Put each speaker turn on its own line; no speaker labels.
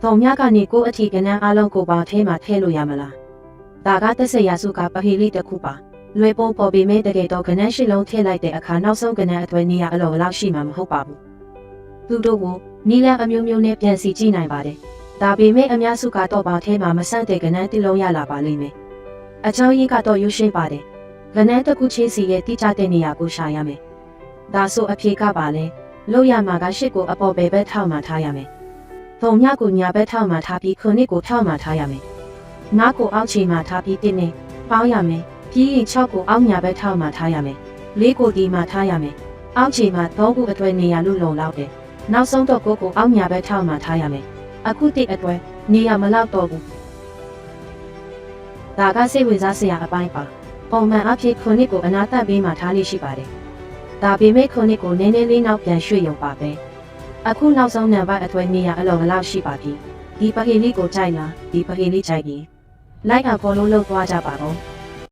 သုံးမြကနေကိုအထီကနန်းအလုံးကိုပါထဲမှာထဲလို့ရမလားဒါကသက်စရာစုကပဟီလေးတစ်ခုပါလွယ်ပေါ်ပေါ်ပေမဲ့တကယ်တော့ကနန်းရှိလုံးထည့်လိုက်တဲ့အခါနောက်ဆုံးကနန်းအသွဲနေရအလုံးလောက်ရှိမှာမဟုတ်ပါဘူးသူတို့ကနီလန်အမျိုးမျိုးနဲ့ပြန်စီကြည့်နိုင်ပါတယ်ဒါပေမဲ့အများစုကတော့ပါထဲမှာမဆန့်တဲ့ကနန်းတစ်လုံးရလာပါလိမ့်မယ်အချောင်းကြီးကတော့ရွှေရှင်းပါတယ်ကနန်းတစ်ခုချင်းစီရဲ့တိကျတဲ့နေရာကိုရှာရမယ်ဒါဆိုအဖြေကပါလဲလို့ရမှာကရှစ်ကိုအပေါ်ဘယ်ဘက်ထောက်မှထားရမယ်သုံးညကိုညာဘက်ထောက်မှထားပြီးခုနှစ်ကိုထောက်မှထားရမယ်နားကိုအောက်ခြေမှထားပြီးတင်းနဲ့ပေါင်းရမယ်ပြီးရင်6ကိုအောက်ညာဘက်ထောက်မှထားရမယ်4ကိုဒီမှထားရမယ်အောက်ခြေမှ3ခုအတွဲနေရာလို့လုံလောက်တယ်နောက်ဆုံးတော့9ကိုအောက်ညာဘက်ထောက်မှထားရမယ်အခုတိအတွဲနေရာမလောက်တော့ဘူးဒါကစိတ်ဝင်စားစရာအပိုင်းပါပုံမှန်အဖြစ်ခုနှစ်ကိုအနာသက်ပေးမှထားလိရှိပါတယ်ဒါပေမဲ့ခုနှစ်ကိုနည်းနည်းလေးနောက်ပြန်ရွှေ့ရုံပါပဲအခုနောက်ဆုံးနံပါတ်အတွဲနေရာအလုံးလောက်ရှိပါပြီဒီပဟေလေးကိုကြိုက်လားဒီပဟေလေးကြိုက်ရင်လိုက်အောင် follow လုပ်သွားကြပါတော့